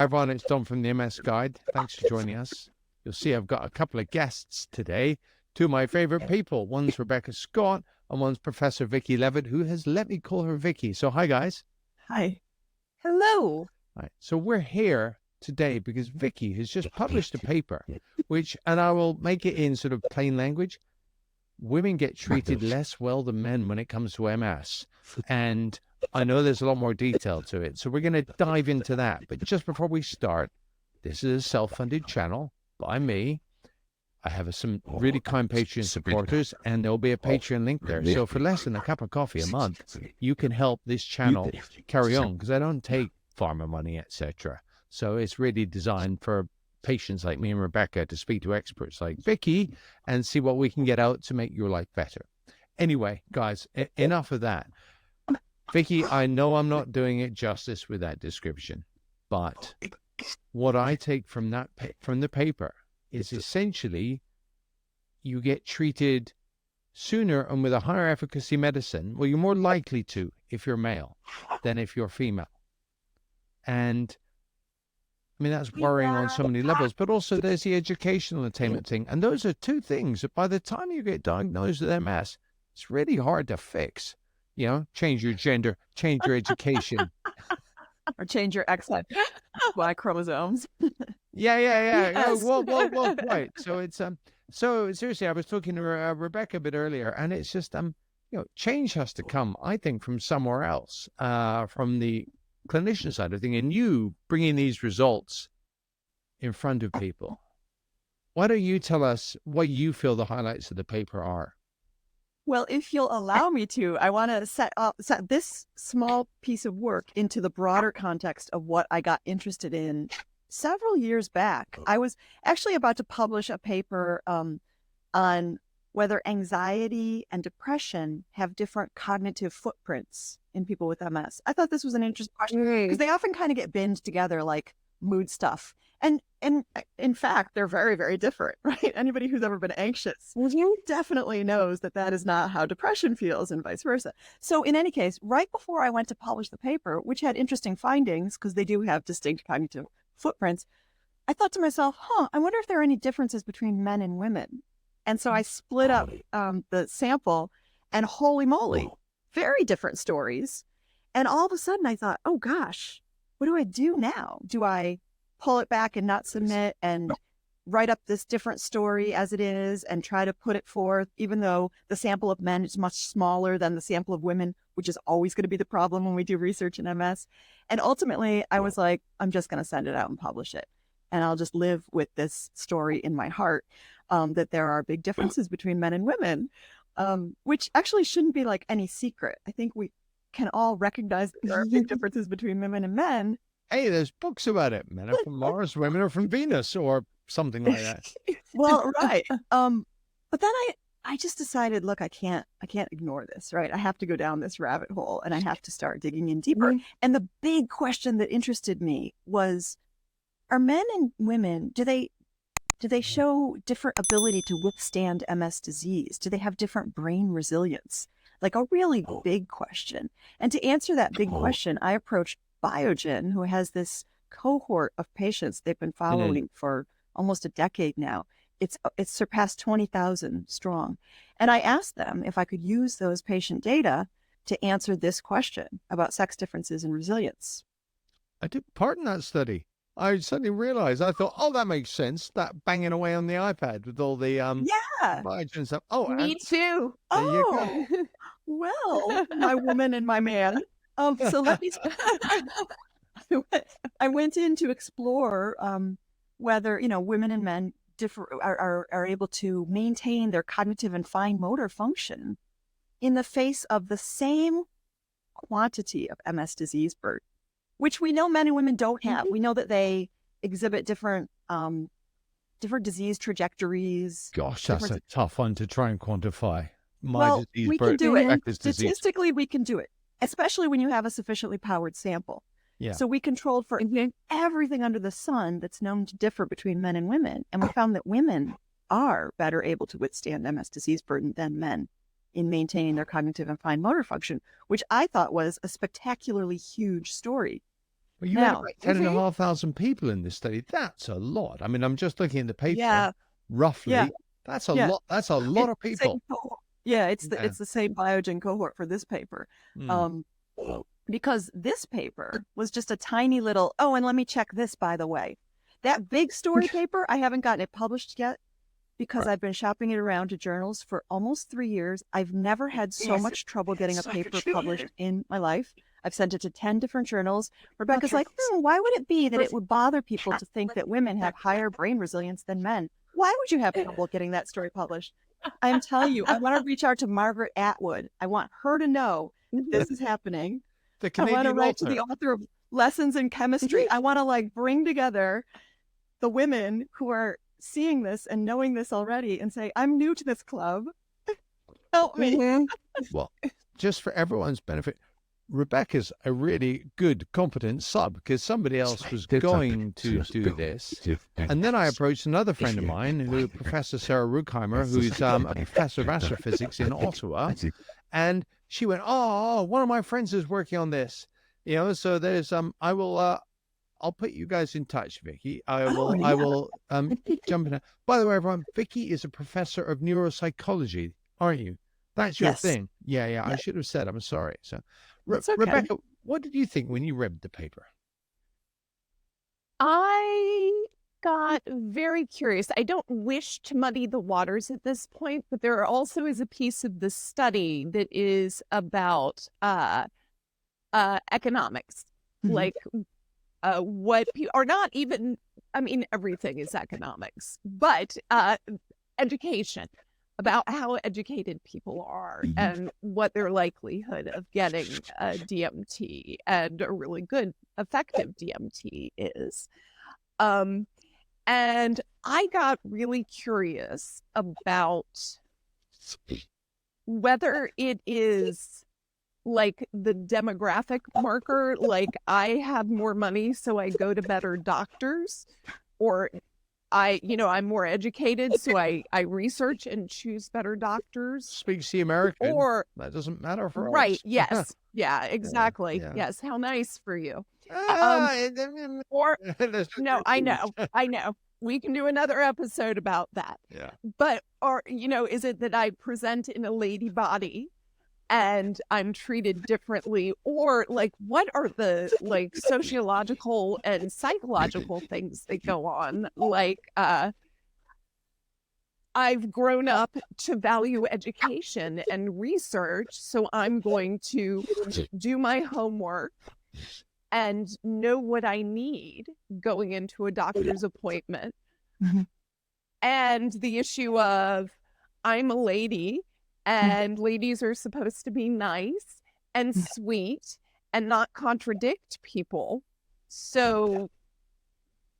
Everyone, it's Don from the MS Guide. Thanks for joining us. You'll see I've got a couple of guests today. Two of my favorite people. One's Rebecca Scott and one's Professor Vicky Leavitt, who has let me call her Vicky. So hi, guys. Hi. Hello. All right. So we're here today because Vicky has just published a paper, and I will make it in sort of plain language. Women get treated less well than men when it comes to MS. And I know there's a lot more detail to it, so we're going to dive into that. But just before we start, this is a self-funded channel by me. I have some really kind Patreon supporters, and there'll be a Patreon link there. So for less than a cup of coffee a month, you can help this channel carry on, because I don't take pharma money, etc. So it's really designed for patients like me and Rebecca to speak to experts like Vicky and see what we can get out to make your life better. Anyway, guys, enough of that. Vicky, I know I'm not doing it justice with that description, but what I take from the paper is essentially you get treated sooner and with a higher efficacy medicine. Well, you're more likely to if you're male than if you're female. And I mean, that's worrying on so many levels, but also there's the educational attainment thing. And those are two things that by the time you get diagnosed with MS, it's really hard to fix. You know, change your gender, change your education. Or change your XY chromosomes. Yeah. Yes. Well, right. So it's so seriously, I was talking to Rebecca a bit earlier, and it's just change has to come, I think, from somewhere else, from the clinician side of thing, and you bringing these results in front of people. Why don't you tell us what you feel the highlights of the paper are? Well, if you'll allow me to, I want to set this small piece of work into the broader context of what I got interested in several years back. I was actually about to publish a paper on whether anxiety and depression have different cognitive footprints in people with MS. I thought this was an interesting question because they often kind of get binged together like mood stuff. And in fact, they're very, very different, right? Anybody who's ever been anxious definitely knows that that is not how depression feels and vice versa. So in any case, right before I went to publish the paper, which had interesting findings because they do have distinct cognitive footprints, I thought to myself, I wonder if there are any differences between men and women. And so I split up the sample, and holy moly, very different stories. And all of a sudden I thought, oh gosh, what do I do now? Do I pull it back and not submit and write up this different story as it is and try to put it forth, even though the sample of men is much smaller than the sample of women, which is always going to be the problem when we do research in MS. And ultimately, I was like, I'm just going to send it out and publish it. And I'll just live with this story in my heart, that there are big differences between men and women, which actually shouldn't be like any secret. I think we can all recognize that there are big differences between women and men. Hey, there's books about it. Men are from Mars, women are from Venus, or something like that. Well, right. But then I just decided, look, I can't ignore this, right? I have to go down this rabbit hole and I have to start digging in deeper. And the big question that interested me was, are men and women, do they show different ability to withstand MS disease? Do they have different brain resilience? Like a really big question. And to answer that big question, I approached Biogen, who has this cohort of patients they've been following for almost a decade now. It's surpassed 20,000 strong. And I asked them if I could use those patient data to answer this question about sex differences and resilience. I took part in that study. I suddenly realized, I thought, that makes sense. That banging away on the iPad with all the Biogen stuff. Oh, me too. Oh, well, my woman and my man. So let me. I went in to explore whether women and men are able to maintain their cognitive and fine motor function in the face of the same quantity of MS disease burden, which we know men and women don't have. We know that they exhibit different disease trajectories. Gosh, that's a tough one to try and quantify. We can do it. Statistically, we can do it, especially when you have a sufficiently powered sample. Yeah. So we controlled for everything under the sun that's known to differ between men and women. And we found that women are better able to withstand MS disease burden than men in maintaining their cognitive and fine motor function, which I thought was a spectacularly huge story. Well, you had Now, about 10,500 people in this study. That's a lot. I mean, I'm just looking at the paper. yeah, Roughly, that's a yeah. lot. That's a lot of It's the same people. cohort. Yeah, Yeah. it's the same Biogen cohort for this paper. Mm. Because this paper was just a tiny little, oh, and let me check this, by the way. That big story paper, I haven't gotten it published yet because I've been shopping it around to journals for almost 3 years. I've never had so much trouble getting a paper published in my life. I've sent it to 10 different journals. Rebecca's like, why would it be that it would bother people to think that women have higher brain resilience than men? Why would you have trouble getting that story published? I'm telling you, I want to reach out to Margaret Atwood. I want her to know that this is happening. The I want to Canadian write to author. the author of Lessons in Chemistry. I want to like bring together the women who are seeing this and knowing this already and say, I'm new to this club. Help me. Well, just for everyone's benefit, Rebecca's a really good, competent sub because somebody else was going to do this. And then I approached another friend of mine, Professor Sarah Ruckheimer, who's a professor of astrophysics in Ottawa. And she went, oh, one of my friends is working on this. You know, so there's I'll put you guys in touch, Vicky. I will jump in. By the way, everyone, Vicky is a professor of neuropsychology, aren't you? That's your thing. Yeah. I should have said. I'm sorry. So, okay. Rebecca, what did you think when you read the paper? I got very curious. I don't wish to muddy the waters at this point, but there also is a piece of the study that is about economics, like what people are not even, I mean, everything is economics, but education, about how educated people are and what their likelihood of getting DMT and a really good, effective DMT is. And I got really curious about whether it is like the demographic marker, like I have more money, so I go to better doctors, or I'm more educated, so I research and choose better doctors. Speaks the American. Or that doesn't matter for us. Right, yes. Yeah, exactly. Yeah. Yes, how nice for you. Or no, I know. We can do another episode about that. Yeah. But, is it that I present in a lady body and I'm treated differently, or like what are the like sociological and psychological things that go on? Like I've grown up to value education and research, so I'm going to do my homework and know what I need going into a doctor's appointment. And the issue of I'm a lady, and ladies are supposed to be nice and sweet and not contradict people. So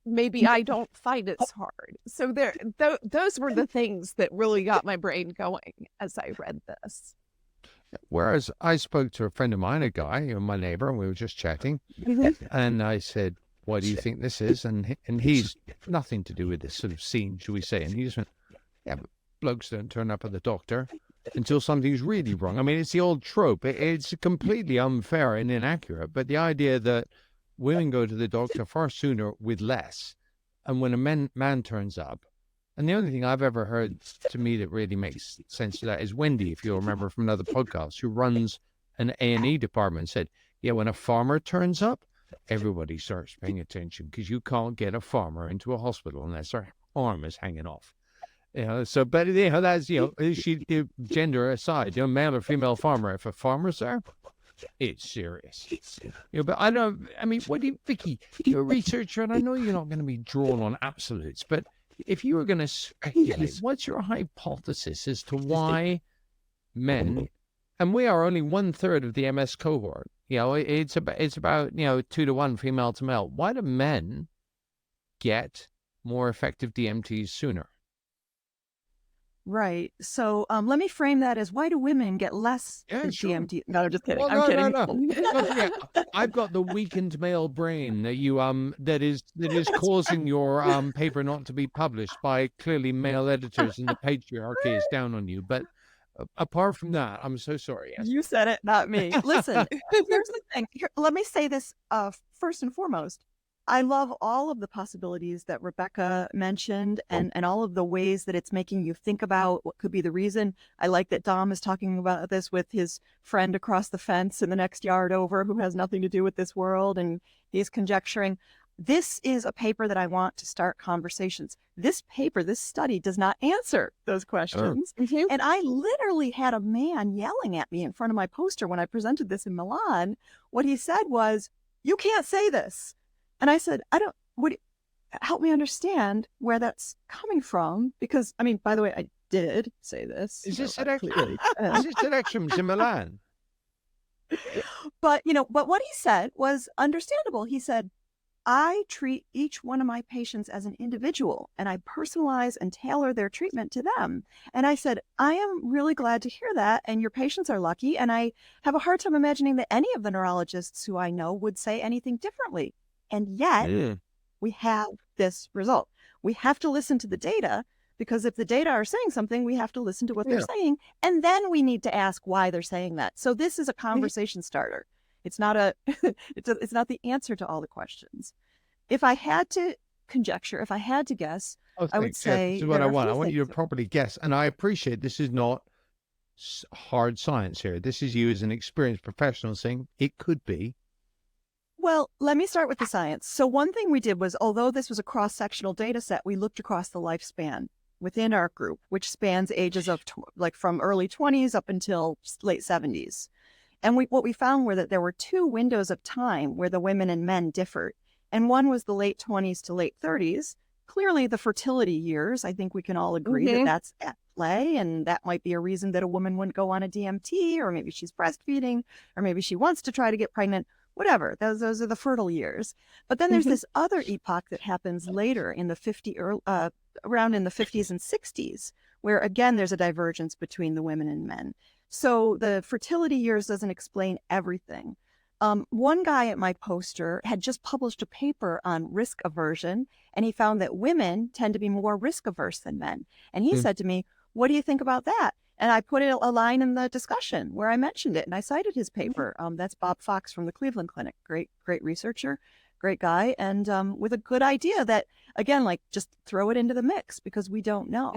maybe I don't fight as hard. So those were the things that really got my brain going as I read this. Whereas I spoke to a friend of mine, a guy, my neighbor, and we were just chatting. And I said, what do you think this is? And he's nothing to do with this sort of scene, shall we say. And he just went, yeah, but blokes don't turn up at the doctor until something's really wrong. I mean, it's the old trope. It's completely unfair and inaccurate. But the idea that women go to the doctor far sooner with less, and when a man turns up, and the only thing I've ever heard to me that really makes sense to that is Wendy, if you'll remember from another podcast, who runs an A&E department, said, yeah, when a farmer turns up, everybody starts paying attention because you can't get a farmer into a hospital unless their arm is hanging off. So, but that's, she, gender aside, male or female farmer, if a farmer's there, it's serious. But what do you, Vicky, you're a researcher, and I know you're not going to be drawn on absolutes, but if you were going to speculate, what's your hypothesis as to why men, and we are only 1/3 of the MS cohort, it's about 2 to 1 female to male. Why do men get more effective DMTs sooner? Right. So let me frame that as, why do women get less DMT? No, I'm just kidding. I'm kidding. No. I've got the weakened male brain that you that is causing your paper not to be published by clearly male editors, and the patriarchy is down on you. But apart from that, I'm so sorry. Yes. You said it, not me. Listen, here's the thing. Let me say this first and foremost. I love all of the possibilities that Rebecca mentioned and all of the ways that it's making you think about what could be the reason. I like that Dom is talking about this with his friend across the fence in the next yard over who has nothing to do with this world, and he's conjecturing. This is a paper that I want to start conversations. This paper, this study does not answer those questions. And I literally had a man yelling at me in front of my poster when I presented this in Milan. What he said was, "You can't say this." And I said, help me understand where that's coming from. Because, I mean, by the way, I did say this. Is this an extra in Milan? But what he said was understandable. He said, I treat each one of my patients as an individual, and I personalize and tailor their treatment to them. And I said, I am really glad to hear that, and your patients are lucky, and I have a hard time imagining that any of the neurologists who I know would say anything differently. And yet, we have this result. We have to listen to the data, because if the data are saying something, we have to listen to what they're saying, and then we need to ask why they're saying that. So this is a conversation starter. It's not it's not the answer to all the questions. If I had to conjecture, if I had to guess, I would say this is what I want. I want you to properly guess. And I appreciate this is not hard science here. This is you as an experienced professional saying it could be. Well, let me start with the science. So one thing we did was, although this was a cross-sectional data set, we looked across the lifespan within our group, which spans ages of from early 20s up until late 70s. And what we found were that there were two windows of time where the women and men differed. And one was the late 20s to late 30s. Clearly, the fertility years, I think we can all agree that that's at play. And that might be a reason that a woman wouldn't go on a DMT, or maybe she's breastfeeding, or maybe she wants to try to get pregnant, whatever. Those are the fertile years. But then there's this other epoch that happens later in the around in the 50s and 60s, where again, there's a divergence between the women and men. So the fertility years doesn't explain everything. One guy at my poster had just published a paper on risk aversion, and he found that women tend to be more risk averse than men. And he said to me, what do you think about that? And I put a line in the discussion where I mentioned it, and I cited his paper. That's Bob Fox from the Cleveland Clinic. Great researcher, great guy, and with a good idea that, again, like, just throw it into the mix because we don't know.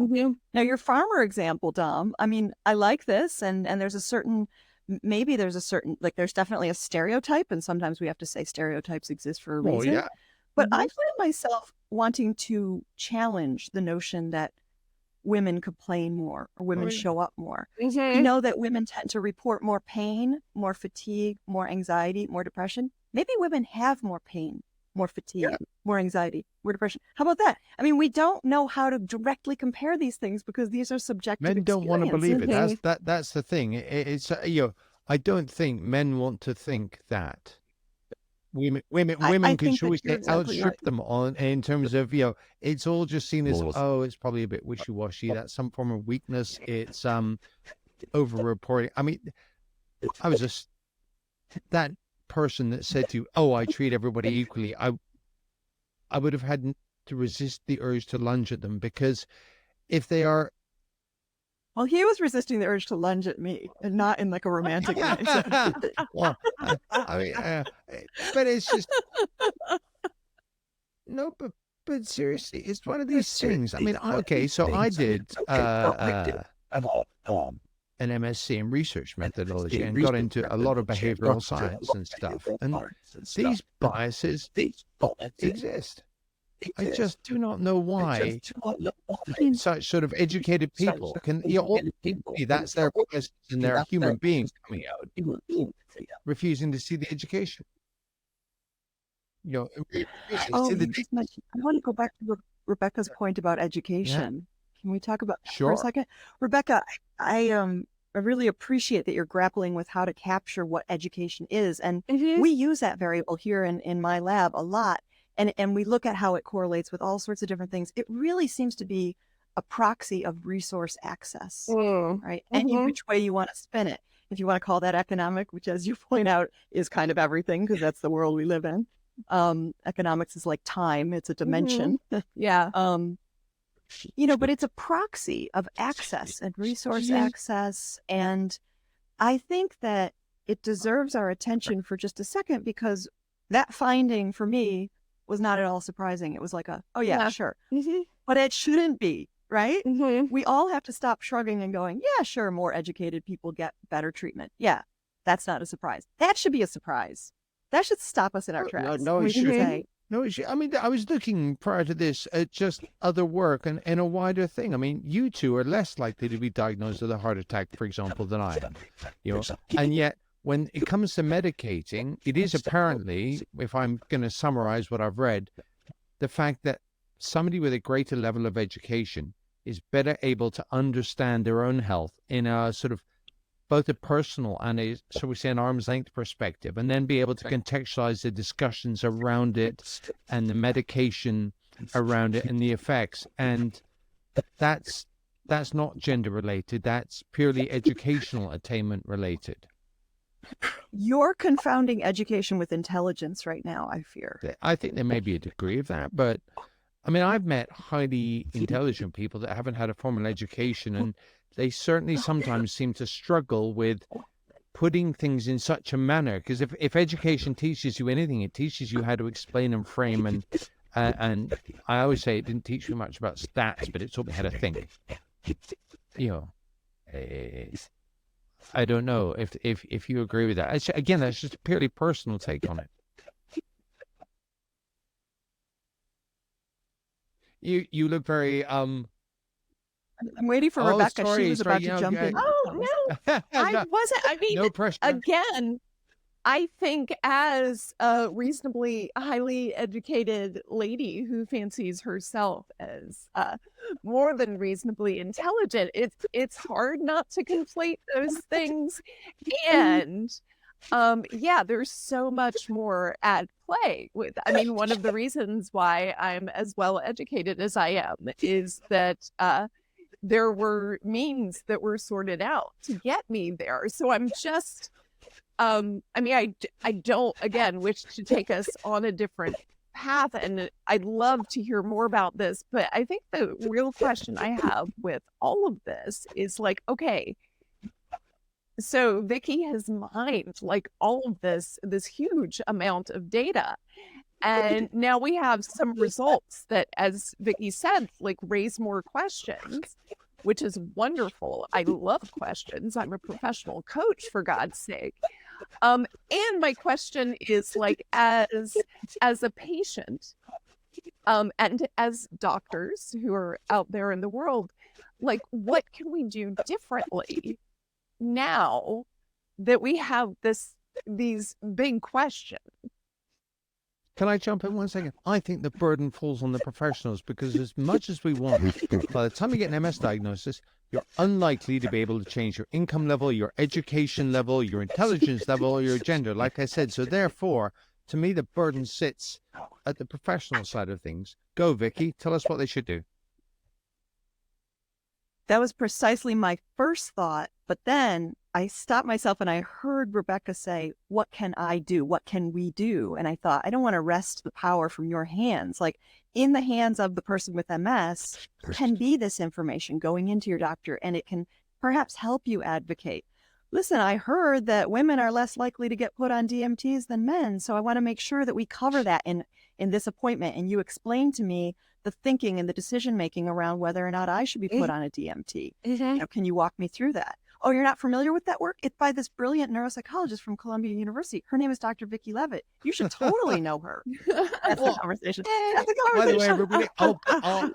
Now, your farmer example, Dom, I mean, I like this, and there's a certain, like, there's definitely a stereotype, and sometimes we have to say stereotypes exist for a reason. But I find myself wanting to challenge the notion that women complain more or women show up more. We know that women tend to report more pain, more fatigue, more anxiety, more depression. Maybe women have more pain, more fatigue, more anxiety, more depression. How about that? I mean, we don't know how to directly compare these things because these are subjective Men don't want to believe it. That's the thing. It's I don't think men want to think that women can, shall we say, outstrip them on in terms of, it's all just seen as, it's probably a bit wishy-washy. That's some form of weakness. It's over-reporting. I mean, I was just that person that said to you, I treat everybody equally. I would have had to resist the urge to lunge at them, because if they are, well, he was resisting the urge to lunge at me, and not in like a romantic way. Well, I mean, but it's just no, but seriously, it's one of these things. I mean, okay, so I did an MSc in research methodology and got into a lot of behavioral science and stuff, and these biases exist. I just do not know why such sort of educated people can, that's their bias and they're human beings coming out, refusing to see the education. I want to go back to Rebecca's point about education. Can we talk about that for a second? Rebecca, I really appreciate that you're grappling with how to capture what education is. And we use that variable here in my lab a lot. And we look at how it correlates with all sorts of different things. It really seems to be a proxy of resource access, right? Any which way you want to spin it. If you want to call that economic, which, as you point out, is kind of everything because that's the world we live in. Economics is like time. It's a dimension. but it's a proxy of access and resource access. And I think that it deserves our attention for just a second, because that finding for me was not at all surprising. It was like oh yeah, sure. But it shouldn't be, right? We all have to stop shrugging and going, yeah, sure, more educated people get better treatment. Yeah, that's not a surprise. That should be a surprise. That should stop us in our tracks. No, it We should shouldn't. say, No, I mean, I was looking prior to this at just other work and a wider thing. I mean, you two are less likely to be diagnosed with a heart attack, for example, than I am. And yet when it comes to medicating, it is apparently, if I'm going to summarize what I've read, the fact that somebody with a greater level of education is better able to understand their own health in a sort of both a personal and a, so we say, an arm's length perspective, and then be able to contextualize the discussions around it and the medication around it and the effects. And that's not gender related. That's purely educational attainment related. you're confounding education with intelligence right now, I fear. I think there may be a degree of that, but I mean, I've met highly intelligent people that haven't had a formal education, and they certainly sometimes seem to struggle with putting things in such a manner. Because if education teaches you anything, it teaches you how to explain and frame. And I always say it didn't teach me much about stats, but it taught me how to think. I don't know if you agree with that. Again, that's just a purely personal take on it. You look very I'm waiting for Rebecca. She was about to jump in. Oh, no, I wasn't. I mean, no pressure. Again, I think as a reasonably highly educated lady who fancies herself as more than reasonably intelligent, it's hard not to conflate those things. And yeah, there's so much more at play with, I mean, one of the reasons why I'm as well educated as I am is that there were means that were sorted out to get me there. So I'm just, I mean, I don't, again, wish to take us on a different path, and I'd love to hear more about this, but I think the real question I have with all of this is like, okay, so Vicky has mined like all of this huge amount of data. And now we have some results that, as Vicky said, like raise more questions, which is wonderful. I love questions. I'm a professional coach, for God's sake. And my question is like, as a patient, and as doctors who are out there in the world, like what can we do differently now that we have these big questions? Can I jump in 1 second? I think the burden falls on the professionals, because as much as we want, by the time you get an MS diagnosis, you're unlikely to be able to change your income level, your education level, your intelligence level, or your gender, like I said. So therefore, to me, the burden sits at the professional side of things. Go, Vicky. Tell us what they should do. That was precisely my first thought, but then I stopped myself and I heard Rebecca say, what can I do? What can we do? And I thought, I don't want to wrest the power from your hands. Like, in the hands of the person with MS can be this information going into your doctor, and it can perhaps help you advocate. Listen, I heard that women are less likely to get put on DMTs than men, so I want to make sure that we cover that in this appointment, and you explain to me the thinking and the decision-making around whether or not I should be put on a DMT. Now, can you walk me through that? Oh, you're not familiar with that work? It's by this brilliant neuropsychologist from Columbia University. Her name is Dr. Vicky Leavitt. You should totally know her. That's the conversation. That's the conversation. By the way, everybody,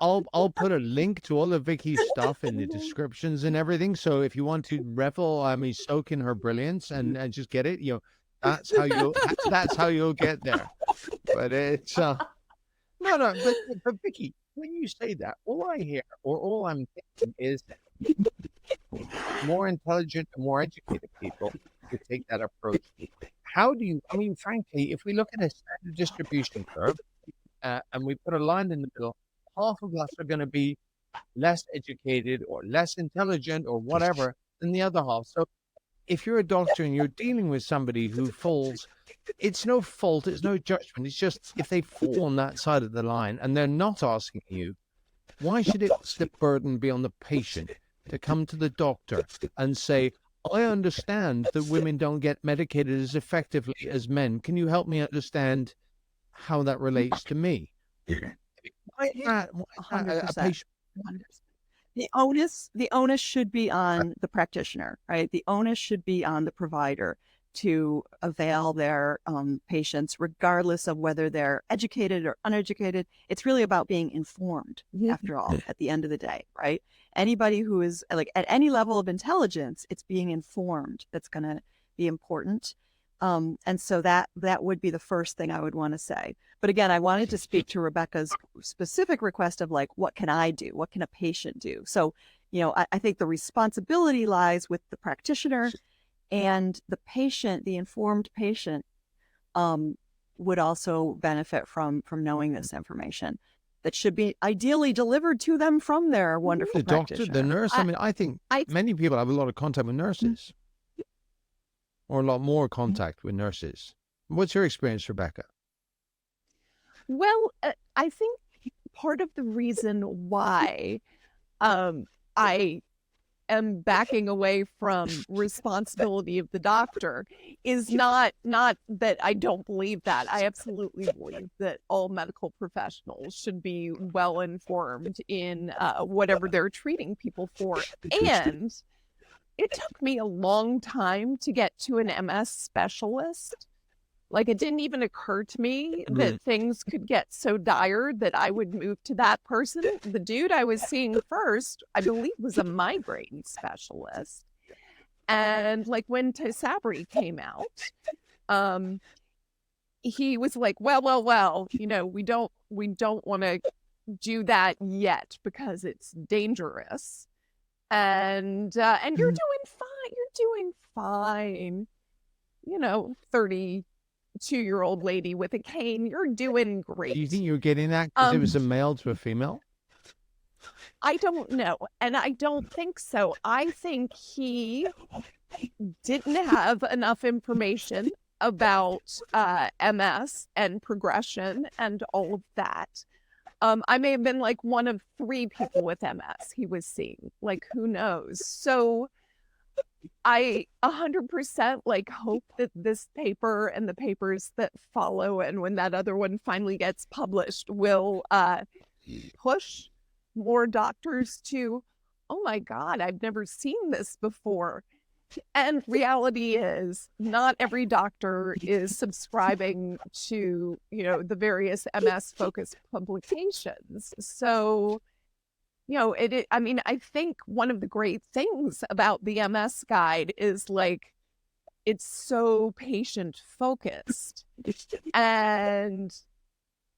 I'll put a link to all of Vicky's stuff in the descriptions and everything. So if you want to revel, soak in her brilliance and just get it, that's how you'll get there. But it's no, but Vicky, when you say that, all I hear or all I'm thinking is more intelligent and more educated people to take that approach. How do you, frankly, if we look at a standard distribution curve and we put a line in the middle, half of us are going to be less educated or less intelligent or whatever than the other half. So if you're a doctor and you're dealing with somebody who falls, it's no fault, it's no judgment. It's just if they fall on that side of the line and they're not asking you Why should the burden be on the patient to come to the doctor and say, I understand that women don't get medicated as effectively as men. Can you help me understand how that relates to me? Why not a 100%. patient? 100%. The onus should be on the practitioner, right? The onus should be on the provider to avail their patients, regardless of whether they're educated or uneducated. It's really about being informed, after all, at the end of the day, right? Anybody who is like at any level of intelligence, it's being informed that's going to be important. And so that would be the first thing I would want to say. But again, I wanted to speak to Rebecca's specific request of like, what can I do? What can a patient do? So, I think the responsibility lies with the practitioner, and the patient, the informed patient, would also benefit from knowing this information that should be ideally delivered to them from their wonderful The doctor, practitioner. the nurse. I think many people have a lot of contact with nurses, or a lot more contact with nurses. What's your experience, Rebecca? Well, I think part of the reason why I am backing away from responsibility of the doctor is not that I don't believe that. I absolutely believe that all medical professionals should be well informed in whatever they're treating people for. And it took me a long time to get to an MS specialist. Like, it didn't even occur to me that things could get so dire that I would move to that person. The dude I was seeing first, I believe, was a migraine specialist. And like when Tysabri came out, he was like, well, we don't want to do that yet because it's dangerous. And you're doing fine. You're doing fine. 32-year-old lady with a cane, you're doing great. Do you think you're getting that because it was a male to a female? I don't know. And I don't think so. I think he didn't have enough information about MS and progression and all of that. I may have been like one of 3 people with MS he was seeing. Like, who knows? So I 100% like hope that this paper and the papers that follow, and when that other one finally gets published, will push more doctors to, oh my God, I've never seen this before. And reality is, not every doctor is subscribing to, the various MS-focused publications. So, I think one of the great things about the MS guide is like, it's so patient-focused. And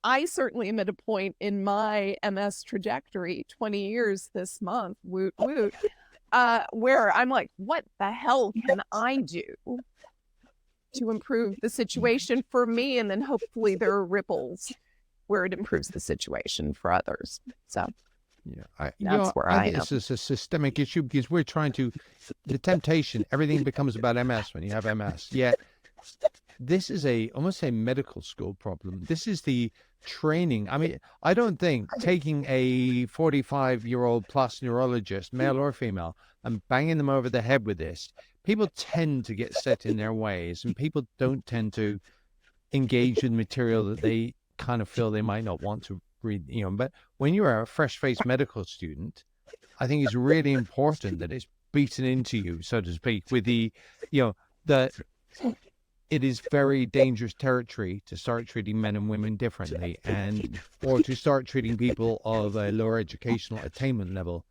I certainly am at a point in my MS trajectory, 20 years this month, woot woot, where I'm like, what the hell can I do to improve the situation for me? And then hopefully there are ripples where it improves the situation for others. So yeah, that's where I am. This is a systemic issue because we're trying to, the temptation, everything becomes about MS when you have MS. Yet this is almost a medical school problem. This is the training. I mean, I don't think taking a 45-year-old plus neurologist, male or female, and banging them over the head with this, people tend to get set in their ways, and people don't tend to engage in material that they kind of feel they might not want to read, but when you're a fresh-faced medical student, I think it's really important that it's beaten into you, so to speak, with the, that it is very dangerous territory to start treating men and women differently, or to start treating people of a lower educational attainment level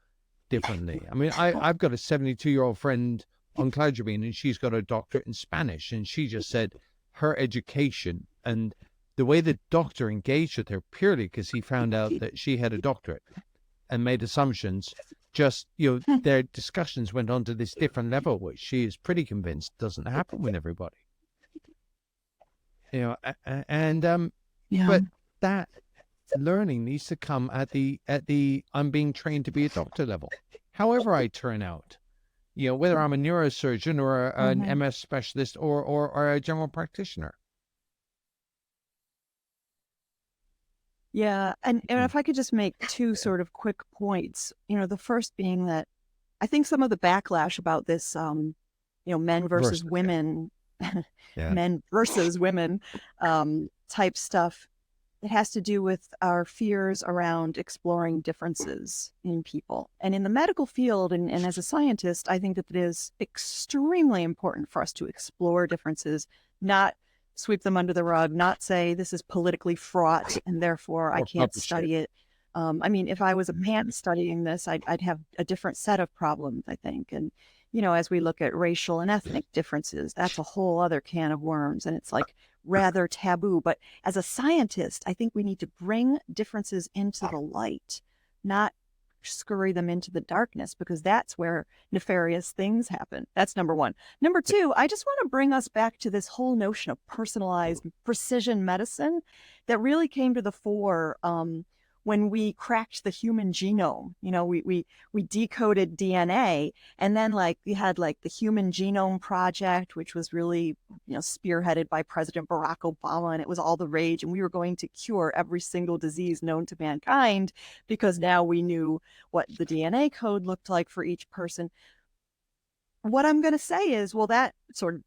differently. I mean, I've got a 72-year-old friend on Cladribine, and she's got a doctorate in Spanish, and she just said her education and the way the doctor engaged with her, purely because he found out that she had a doctorate and made assumptions, just, their discussions went on to this different level, which she is pretty convinced doesn't happen with everybody. But that learning needs to come at the I'm being trained to be a doctor level. However I turn out, whether I'm a neurosurgeon or an MS specialist or a general practitioner. Yeah. And if I could just make two sort of quick points, the first being that I think some of the backlash about this, men versus Versus, yeah. women, Yeah. men versus women type stuff, it has to do with our fears around exploring differences in people. And in the medical field, and as a scientist, I think that it is extremely important for us to explore differences, not sweep them under the rug, not say this is politically fraught and therefore I Or can't publish it. study it. If I was a man studying this, I'd have a different set of problems, I think. And, as we look at racial and ethnic differences, that's a whole other can of worms. And it's like rather taboo. But as a scientist, I think we need to bring differences into the light, not scurry them into the darkness, because that's where nefarious things happen. That's number one. Number two, I just want to bring us back to this whole notion of personalized precision medicine that really came to the fore when we cracked the human genome. We decoded DNA, and then we had the Human Genome Project, which was really spearheaded by President Barack Obama, and it was all the rage, and we were going to cure every single disease known to mankind because now we knew what the DNA code looked like for each person. What I'm going to say is, well, that sort of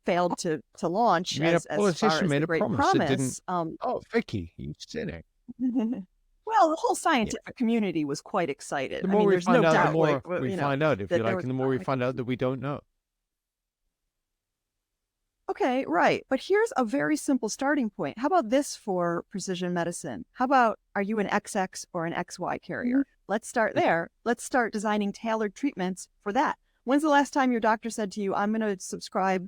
failed to launch I mean, as a politician far as made the a great promise. It didn't. promise. Oh, Vicky, you cynic. Well, the whole scientific community was quite excited. The more we there's find no out, the doubt, more we find out, if that you there like, was and the more we find out that we don't know. Okay, right. But here's a very simple starting point. How about this for precision medicine? How about, are you an XX or an XY carrier? Let's start there. Let's start designing tailored treatments for that. When's the last time your doctor said to you, I'm going to subscribe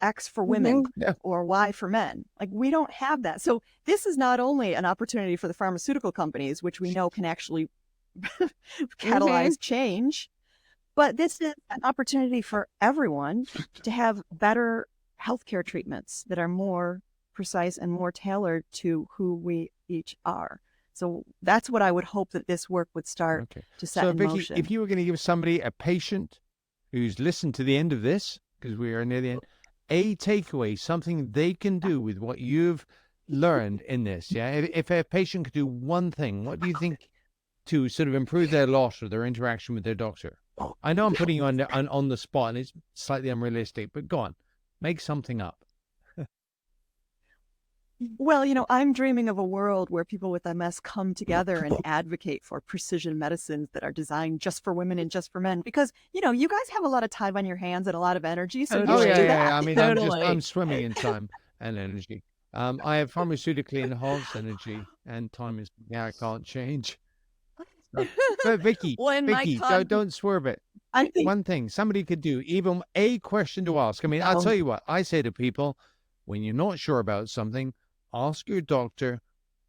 X for women or Y for men? We don't have that. So this is not only an opportunity for the pharmaceutical companies, which we know can actually catalyze change, but this is an opportunity for everyone to have better healthcare treatments that are more precise and more tailored to who we each are. So that's what I would hope that this work would start to set in Vicky, motion. if you were going to give somebody, a patient who's listened to the end of this, because we are near the end, a takeaway, something they can do with what you've learned in this, if a patient could do one thing, what do you think to sort of improve their loss or their interaction with their doctor? I know I'm putting you on the spot and it's slightly unrealistic, but go on, make something up. Well, I'm dreaming of a world where people with MS come together and advocate for precision medicines that are designed just for women and just for men. Because, you guys have a lot of time on your hands and a lot of energy. So Oh, you should do that. I mean, Totally. I'm swimming in time and energy. I have pharmaceutically enhanced energy, and time is, I can't change. So, but Vicky, don't swerve it. I think One thing somebody could do, even a question to ask. I mean, I'll tell you what I say to people: when you're not sure about something, ask your doctor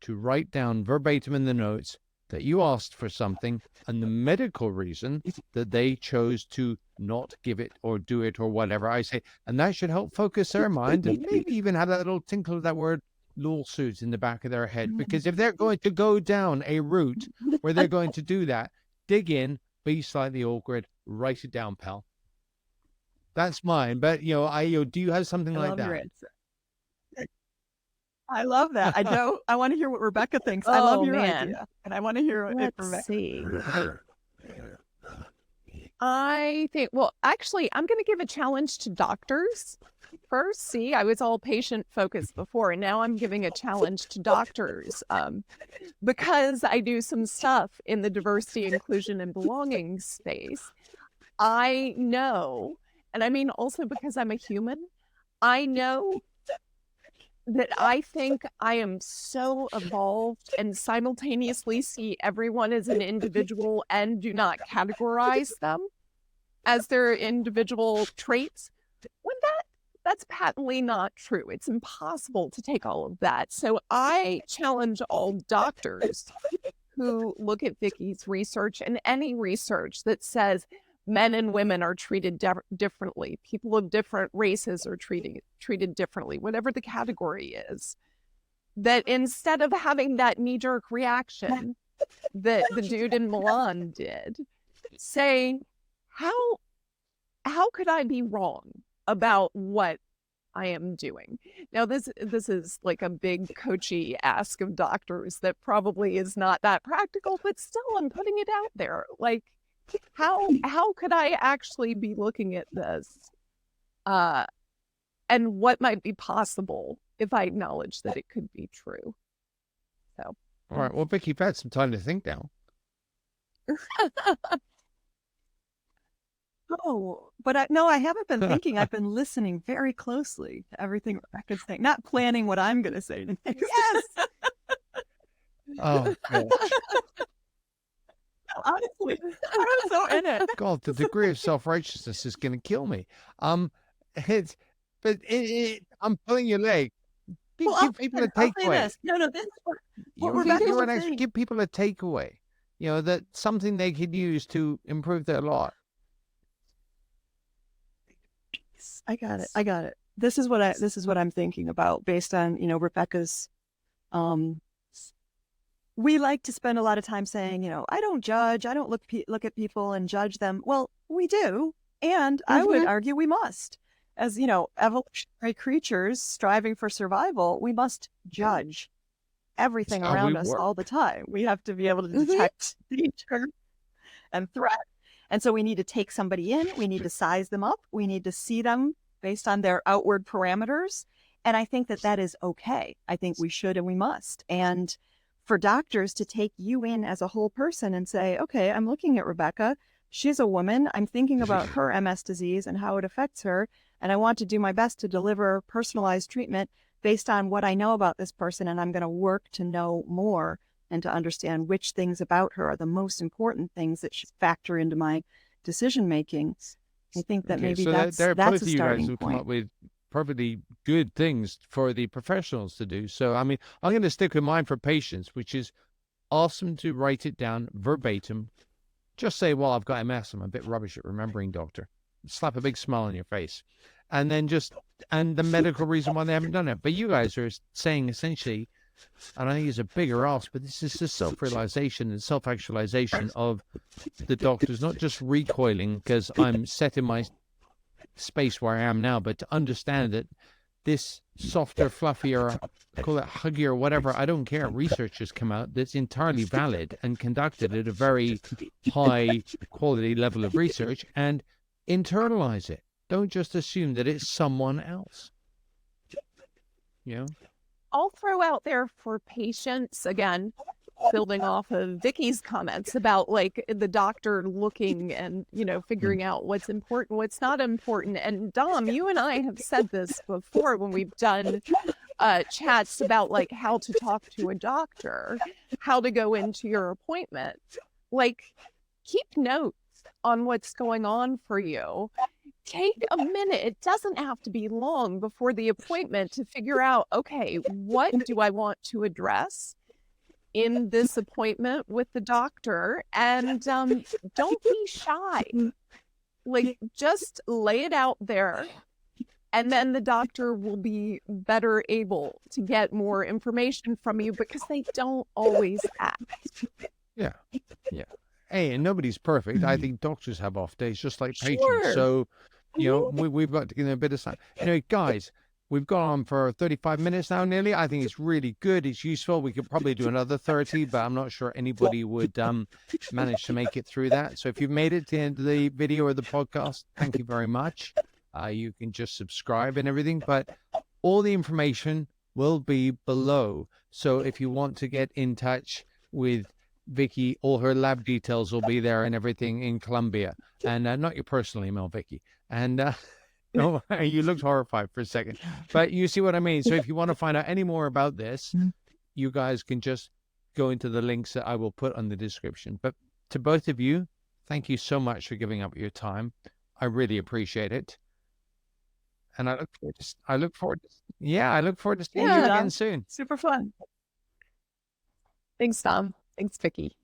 to write down verbatim in the notes that you asked for something and the medical reason that they chose to not give it or do it or whatever. I say, and that should help focus their mind and maybe even have that little tinkle of that word lawsuits in the back of their head. Because if they're going to go down a route where they're going to do that, dig in, be slightly awkward, write it down, pal. That's mine. But do you have something like that? I love that. I want to hear what Rebecca thinks. I love your idea, and I want to hear it from Rebecca. Let's see. I think, well, actually, I'm going to give a challenge to doctors first. See, I was all patient focused before, and now I'm giving a challenge to doctors because I do some stuff in the diversity, inclusion, and belonging space. I know, and I mean also because I'm a human, I know that I think I am so evolved and simultaneously see everyone as an individual and do not categorize them as their individual traits, when that's patently not true. It's impossible to take all of that. So I challenge all doctors who look at Vicky's research and any research that says men and women are treated differently. People of different races are treated differently, whatever the category is. That instead of having that knee-jerk reaction that the dude in Milan did, say, how could I be wrong about what I am doing. Now, this is like a big coachy ask of doctors that probably is not that practical, but still I'm putting it out there. Like, how could I actually be looking at this? And what might be possible if I acknowledge that it could be true? So, All right. Well, Vicky, you've had some time to think now. Oh, but I haven't been thinking. I've been listening very closely to everything Rebecca's saying, not planning what I'm going to say next. yes. Oh, God. Honestly, I'm so in it. God, the degree of self-righteousness is going to kill me. I'm pulling your leg. Give people a I'll say takeaway. this. No, this is what You Rebecca was actually saying. give people a takeaway. You know, that something they could use to improve their lot. I got it. This is what I'm thinking about based on, Rebecca's, we like to spend a lot of time saying, I don't judge. I don't look at people and judge them. Well, we do. And I would argue we must. As, evolutionary creatures striving for survival, we must judge everything That's how around we us work. all the time. We have to be able to detect danger and threat. And so we need to take somebody in. We need to size them up. We need to see them based on their outward parameters. And I think that is okay. I think we should and we must. And for doctors to take you in as a whole person and say, okay, I'm looking at Rebecca. She's a woman. I'm thinking about her MS disease and how it affects her. And I want to do my best to deliver personalized treatment based on what I know about this person. And I'm going to work to know more and to understand which things about her are the most important things that should factor into my decision making. I think that maybe so that's there are both a of you guys starting who come point. up with perfectly good things for the professionals to do. So, I mean, I'm going to stick with mine for patients, which is ask them to write it down verbatim. Just say, well, I've got MS. I'm a bit rubbish at remembering, doctor. Slap a big smile on your face. And then and the medical reason why they haven't done it. But you guys are saying essentially, and I think it's a bigger ask, but this is the self-realization and self-actualization of the doctors, not just recoiling because I'm set in my space where I am now, but to understand that this softer, fluffier, call it huggier, whatever, I don't care, research has come out that's entirely valid and conducted at a very high quality level of research, and internalize it. Don't just assume that it's someone else. You know? I'll throw out there for patients, again, building off of Vicky's comments about like the doctor looking and, figuring out what's important, what's not important. And Dom, you and I have said this before when we've done chats about like how to talk to a doctor, how to go into your appointment. Like, keep notes on what's going on for you. Take a minute. It doesn't have to be long before the appointment to figure out, okay, what do I want to address in this appointment with the doctor? And don't be shy. Like, just lay it out there. And then the doctor will be better able to get more information from you because they don't always ask. Yeah. Hey, and nobody's perfect. I think doctors have off days just like patients. Sure. So, we've got to give them a bit of time. Anyway, guys, we've gone on for 35 minutes now nearly. I think it's really good. It's useful. We could probably do another 30, but I'm not sure anybody would manage to make it through that. So if you've made it to the end of the video or the podcast, thank you very much. You can just subscribe and everything, but all the information will be below. So if you want to get in touch with Vicky, all her lab details will be there and everything in Colombia. And not your personal email, Vicky. And no, you looked horrified for a second. But you see what I mean? So if you want to find out any more about this, you guys can just go into the links that I will put on the description. But to both of you, thank you so much for giving up your time. I really appreciate it. And I look forward to seeing you again soon. Super fun. Thanks, Dom. Thanks, Vicky.